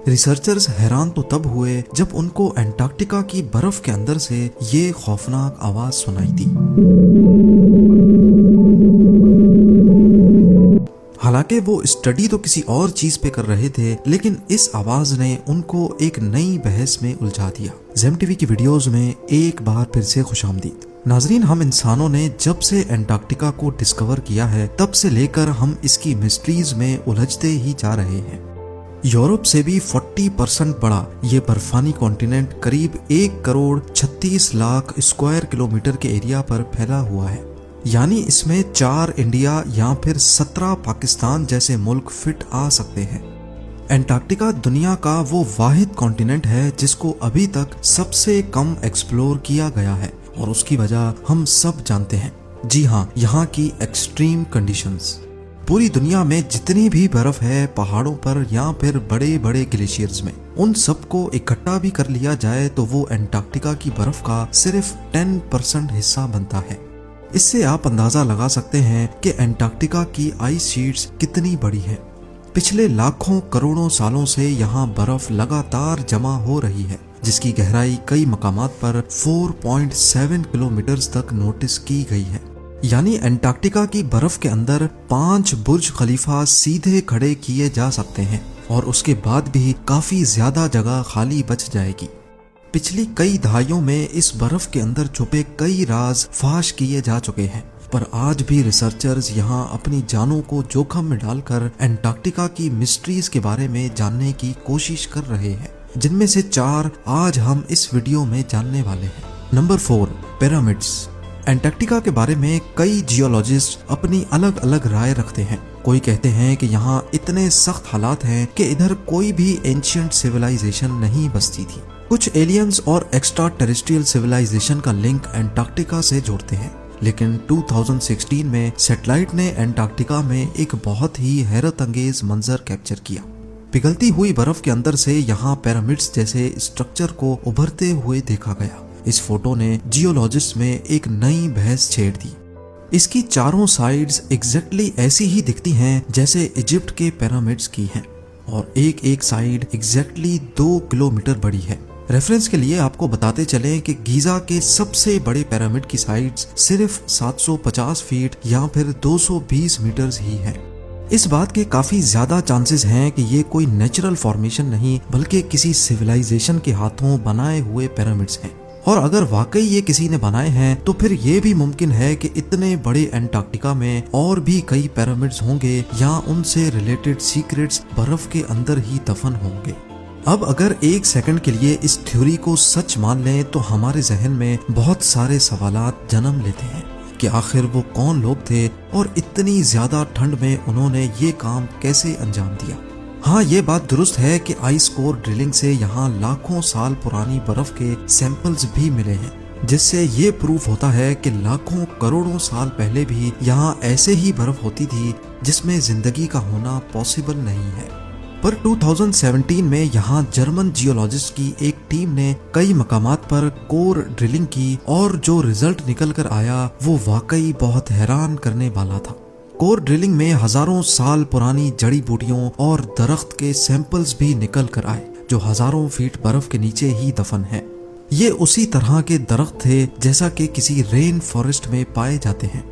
Researchers हैरान तो तब हुए जब उनको एंटार्क्टिका की बर्फ के अंदर से ये खौफनाक आवाज सुनाई दी। हालांकि वो स्टडी तो किसी और चीज पे कर रहे थे, लेकिन इस आवाज ने उनको एक नई बहस में उलझा दिया। जेम टीवी की वीडियोस में एक बार फिर से खुशामदीद। नाजरीन, हम इंसानों ने जब से एंटार्क्टिका को डिस्कवर किया है तब से लेकर हम इसकी मिस्ट्रीज में उलझते ही जा रहे हैं। यूरोप से भी 40% बड़ा ये बर्फानी कॉन्टिनेंट करीब 1,36,00,000 स्क्वायर किलोमीटर के एरिया पर फैला हुआ है। यानी इसमें 4 इंडिया या फिर 17 पाकिस्तान जैसे मुल्क फिट आ सकते हैं। एंटार्क्टिका दुनिया का वो वाहिद कॉन्टिनेंट है जिसको अभी तक सबसे कम एक्सप्लोर किया गया है, और उसकी वजह हम सब जानते हैं। जी हाँ, यहाँ की एक्सट्रीम कंडीशंस। पूरी दुनिया में जितनी भी बर्फ है पहाड़ों पर या फिर बड़े बड़े ग्लेशियर्स में, उन सबको इकट्ठा भी कर लिया जाए तो वो एंटार्क्टिका की बर्फ का सिर्फ 10% हिस्सा बनता है। इससे आप अंदाजा लगा सकते हैं कि एंटार्क्टिका की आइस शीट्स कितनी बड़ी है। पिछले लाखों करोड़ों सालों से यहाँ बर्फ लगातार जमा हो रही है, जिसकी गहराई कई मकामात पर 4.7 किलोमीटर तक नोटिस की गई है। यानी एंटार्क्टिका की बर्फ के अंदर 5 बुर्ज खलीफा सीधे खड़े किए जा सकते हैं, और उसके बाद भी काफी ज्यादा जगह खाली बच जाएगी। पिछली कई दहाइयों में इस बर्फ के अंदर छुपे कई राज फाश किए जा चुके हैं, पर आज भी रिसर्चर्स यहाँ अपनी जानों को जोखिम में डालकर एंटार्क्टिका की मिस्ट्रीज के बारे में जानने की कोशिश कर रहे हैं, जिनमें से 4 आज हम इस वीडियो में जानने वाले हैं। Number 4, pyramids. एंटार्क्टिका के बारे में कई जियोलॉजिस्ट अपनी अलग अलग राय रखते हैं। कोई कहते हैं कि यहाँ इतने सख्त हालात हैं कि इधर कोई भी एंशिएंट सिविलाइजेशन नहीं बसती थी। कुछ एलियंस और एक्स्ट्रा टेरेस्ट्रियल सिविलाइजेशन का लिंक एंटार्क्टिका से जोड़ते हैं, लेकिन 2016 में सैटेलाइट ने एंटार्क्टिका में एक बहुत ही हैरत अंगेज मंजर कैप्चर किया। पिघलती हुई बर्फ के अंदर से यहाँ पिरामिड्स जैसे स्ट्रक्चर को उभरते हुए देखा गया। इस फोटो ने जियोलॉजिस्ट में एक नई बहस छेड़ दी। इसकी चारों साइड्स एग्जैक्टली ऐसी ही दिखती हैं जैसे इजिप्ट के पिरामिड्स की हैं, और एक एक साइड एग्जैक्टली 2 किलोमीटर बड़ी है। रेफरेंस के लिए आपको बताते चलें कि गीजा के सबसे बड़े पिरामिड की साइड्स सिर्फ 750 फीट या फिर 220 मीटर्स ही है। इस बात के काफी ज्यादा चांसेस हैं कि ये कोई नेचुरल फॉर्मेशन नहीं बल्कि किसी सिविलाइजेशन के हाथों बनाए हुए पिरामिड्स हैं। और अगर वाकई ये किसी ने बनाए हैं तो फिर ये भी मुमकिन है कि इतने बड़े एंटार्क्टिका में और भी कई पिरामिड्स होंगे या उनसे रिलेटेड सीक्रेट्स बर्फ के अंदर ही दफन होंगे। अब अगर एक सेकंड के लिए इस थ्योरी को सच मान लें तो हमारे जहन में बहुत सारे सवालात जन्म लेते हैं कि आखिर वो कौन लोग थे और इतनी ज्यादा ठंड में उन्होंने ये काम कैसे अंजाम दिया। हाँ, ये बात दुरुस्त है कि आइस कोर ड्रिलिंग से यहाँ लाखों साल पुरानी बर्फ के सैंपल्स भी मिले हैं, जिससे ये प्रूफ होता है कि लाखों करोड़ों साल पहले भी यहाँ ऐसे ही बर्फ होती थी जिसमें जिंदगी का होना पॉसिबल नहीं है। पर 2017 में यहाँ जर्मन जियोलॉजिस्ट की एक टीम ने कई मकामात पर कोर ड्रिलिंग की, और जो रिजल्ट निकल कर आया वो वाकई बहुत हैरान करने वाला था। कोर ड्रिलिंग में हजारों साल पुरानी जड़ी बूटियों और दरख्त के सैंपल्स भी निकल कर आए, जो हजारों फीट बर्फ के नीचे ही दफन है। ये उसी तरह के दरख्त थे जैसा कि किसी रेन फॉरेस्ट में पाए जाते हैं।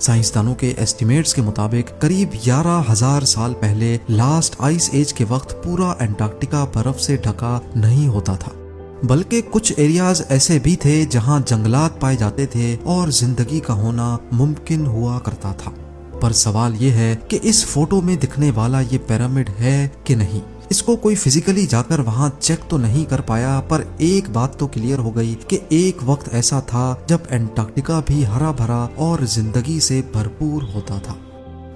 साइंसदानों के एस्टिमेट्स के मुताबिक करीब 11,000 साल पहले लास्ट आइस एज के वक्त पूरा एंटार्क्टिका बर्फ से ढका नहीं होता था, बल्कि कुछ एरियाज ऐसे भी थे जहां जंगलात पाए जाते थे और जिंदगी का होना मुमकिन हुआ करता था। पर सवाल ये है कि इस फोटो में दिखने वाला ये पिरामिड है कि नहीं। इसको कोई फिजिकली जाकर वहां चेक तो नहीं कर पाया, पर एक बात तो क्लियर हो गई कि एक वक्त ऐसा था जब एंटार्क्टिका भी हरा भरा और जिंदगी से भरपूर होता था।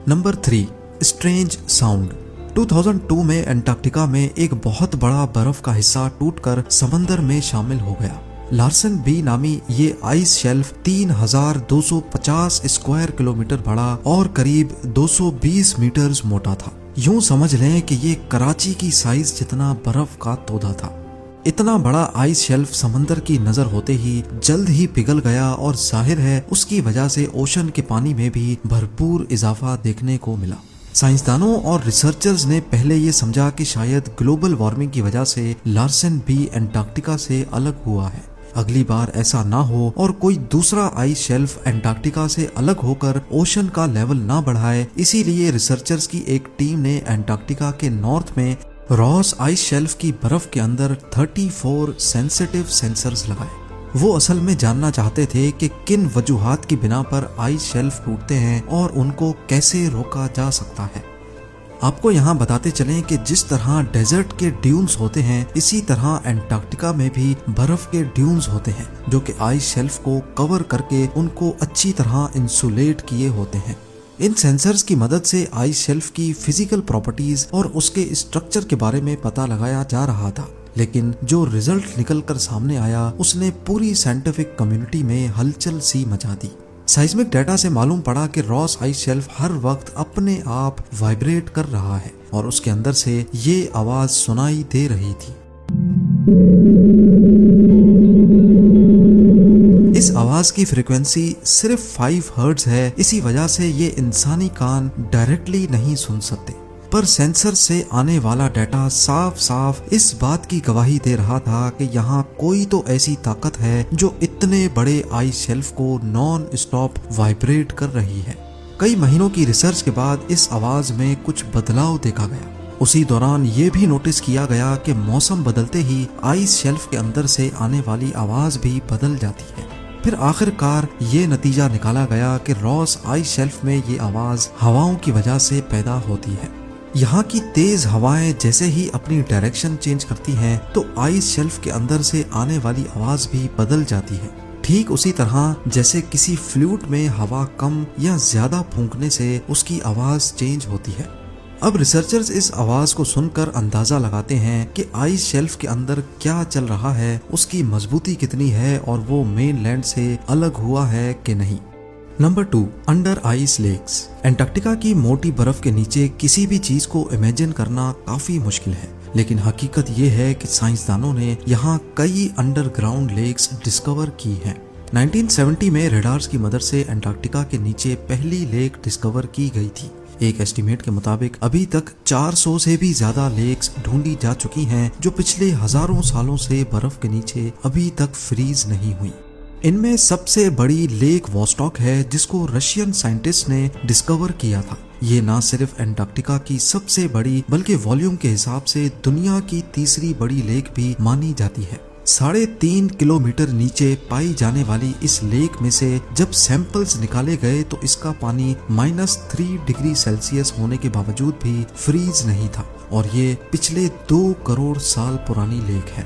Number 3, strange sound. 2002 में एंटार्क्टिका में एक बहुत बड़ा बर्फ का हिस्सा टूटकर समंदर में शामिल हो गया। लार्सन बी नामी ये आइस शेल्फ 3,250 स्क्वायर किलोमीटर बड़ा और करीब 220 मीटर्स मोटा था। यूं समझ लें कि ये कराची की साइज जितना बर्फ का तोदा था। इतना बड़ा आइस शेल्फ समंदर की नजर होते ही जल्द ही पिघल गया, और जाहिर है उसकी वजह से ओशन के पानी में भी भरपूर इजाफा देखने को मिला। साइंसदानों और रिसर्चर्स ने पहले ये समझा कि शायद ग्लोबल वार्मिंग की वजह से लार्सन भी एंटार्क्टिका से अलग हुआ है। अगली बार ऐसा ना हो और कोई दूसरा आइस शेल्फ एंटार्क्टिका से अलग होकर ओशन का लेवल ना बढ़ाए, इसीलिए रिसर्चर्स की एक टीम ने एंटार्क्टिका के नॉर्थ में रॉस आइस शेल्फ की बर्फ के अंदर 34 सेंसिटिव सेंसर्स लगाए। वो असल में जानना चाहते थे कि किन वजूहात की बिना पर आइस शेल्फ टूटते हैं और उनको कैसे रोका जा सकता है। आपको यहाँ बताते चलें कि जिस तरह डेजर्ट के ड्यून्स होते हैं, इसी तरह एंटार्क्टिका में भी बर्फ के ड्यून्स होते हैं जो कि आइस शेल्फ को कवर करके उनको अच्छी तरह इंसुलेट किए होते हैं। इन सेंसर्स की मदद से आइस शेल्फ की फिजिकल प्रॉपर्टीज और उसके स्ट्रक्चर के बारे में पता लगाया जा रहा था, लेकिन जो रिजल्ट निकलकर सामने आया उसने पूरी साइंटिफिक कम्युनिटी में हलचल सी मचा दी। साइस्मिक डेटा से मालूम पड़ा कि रॉस आइस शेल्फ हर वक्त अपने आप वाइब्रेट कर रहा है और उसके अंदर से ये आवाज सुनाई दे रही थी। इस आवाज की फ्रीक्वेंसी सिर्फ 5 हर्ट्ज है, इसी वजह से ये इंसानी कान डायरेक्टली नहीं सुन सकते, पर सेंसर से आने वाला डाटा साफ साफ इस बात की गवाही दे रहा था कि यहाँ कोई तो ऐसी ताकत है जो इतने बड़े आइस शेल्फ को नॉन स्टॉप वाइब्रेट कर रही है। कई महीनों की रिसर्च के बाद इस आवाज में कुछ बदलाव देखा गया। उसी दौरान ये भी नोटिस किया गया कि मौसम बदलते ही आइस शेल्फ के अंदर से आने वाली आवाज भी बदल जाती है। फिर आखिरकार ये नतीजा निकाला गया कि रॉस आइस शेल्फ में ये आवाज हवाओं की वजह से पैदा होती है। यहाँ की तेज हवाएं जैसे ही अपनी डायरेक्शन चेंज करती हैं तो आइस शेल्फ के अंदर से आने वाली आवाज भी बदल जाती है, ठीक उसी तरह जैसे किसी फ्लूट में हवा कम या ज्यादा फूंकने से उसकी आवाज चेंज होती है। अब रिसर्चर्स इस आवाज को सुनकर अंदाजा लगाते हैं कि आइस शेल्फ के अंदर क्या चल रहा है, उसकी मजबूती कितनी है और वो मेन लैंड से अलग हुआ है कि नहीं। Number 2, under ice lakes. Antarctica की मोटी बर्फ के नीचे किसी भी चीज को इमेजिन करना काफी मुश्किल है, लेकिन हकीकत ये है कि साइंसदानों ने यहाँ कई अंडरग्राउंड लेक्स डिस्कवर की हैं। 1970 में रेडार्स की मदद से एंटार्क्टिका के नीचे पहली लेक डिस्कवर की गई थी। एक एस्टीमेट के मुताबिक अभी तक 400 से भी ज्यादा लेक्स ढूंढी जा चुकी हैं जो पिछले हजारों सालों से बर्फ के नीचे अभी तक फ्रीज नहीं हुई। इनमें सबसे बड़ी लेक वॉस्टॉक है जिसको रशियन साइंटिस्ट ने डिस्कवर किया था। ये न सिर्फ एंटार्क्टिका की सबसे बड़ी बल्कि वॉल्यूम के हिसाब से दुनिया की तीसरी बड़ी लेक भी मानी जाती है। 3.5 किलोमीटर नीचे पाई जाने वाली इस लेक में से जब सैंपल्स निकाले गए तो इसका पानी -3 डिग्री सेल्सियस होने के बावजूद भी फ्रीज नहीं था और ये पिछले 2 करोड़ साल पुरानी लेक है।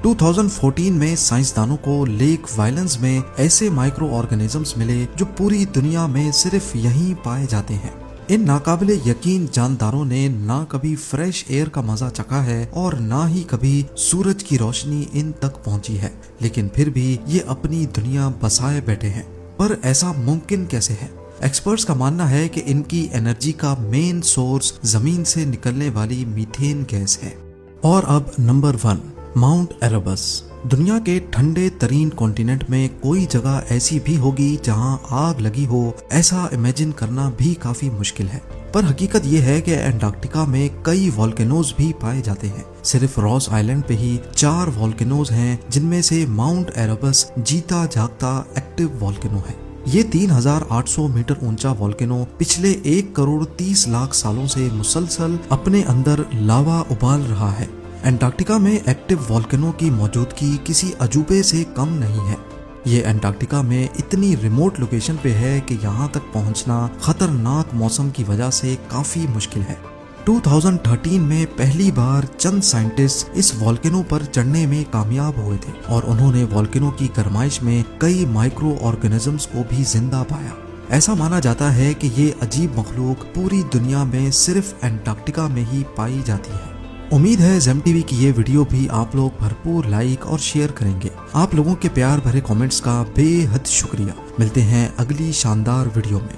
2014 में साइंसदानों को लेक वायलेंस में ऐसे माइक्रो ऑर्गेनिजम्स मिले जो पूरी दुनिया में सिर्फ यहीं पाए जाते हैं। इन नाकाबिले यकीन जानदारों ने ना कभी फ्रेश एयर का मजा चखा है और ना ही कभी सूरज की रोशनी इन तक पहुंची है, लेकिन फिर भी ये अपनी दुनिया बसाए बैठे हैं। पर ऐसा मुमकिन कैसे है? एक्सपर्ट्स का मानना है कि इनकी एनर्जी का मेन सोर्स जमीन से निकलने वाली मीथेन गैस है। और अब नंबर 1, माउंट एरेबस। दुनिया के ठंडे तरीन कॉन्टिनेंट में कोई जगह ऐसी भी होगी जहां आग लगी हो, ऐसा इमेजिन करना भी काफी मुश्किल है। पर हकीकत ये है कि एंटार्क्टिका में कई वॉल्केनोज भी पाए जाते हैं। सिर्फ रॉस आइलैंड पे ही 4 वॉल्केनोज हैं, जिनमें से माउंट एरेबस जीता जागता एक्टिव वॉल्केनो है। ये 3800 मीटर ऊंचा वॉल्केनो पिछले 1 करोड़ 30 लाख सालों से मुसलसल अपने अंदर लावा उबाल रहा है। एंटार्क्टिका में एक्टिव वॉल्केनो की मौजूदगी किसी अजूबे से कम नहीं है। ये एंटार्क्टिका में इतनी रिमोट लोकेशन पे है कि यहाँ तक पहुँचना खतरनाक मौसम की वजह से काफी मुश्किल है। 2013 में पहली बार चंद साइंटिस्ट इस वॉल्केनो पर चढ़ने में कामयाब हुए थे और उन्होंने वॉल्केनो की गर्माइश में कई माइक्रो ऑर्गेनिजम्स को भी जिंदा पाया। ऐसा माना जाता है कि ये अजीब मखलूक पूरी दुनिया में सिर्फ एंटार्क्टिका में ही पाई जाती है। उम्मीद है जेम टीवी की ये वीडियो भी आप लोग भरपूर लाइक और शेयर करेंगे। आप लोगों के प्यार भरे कमेंट्स का बेहद शुक्रिया। मिलते हैं अगली शानदार वीडियो में।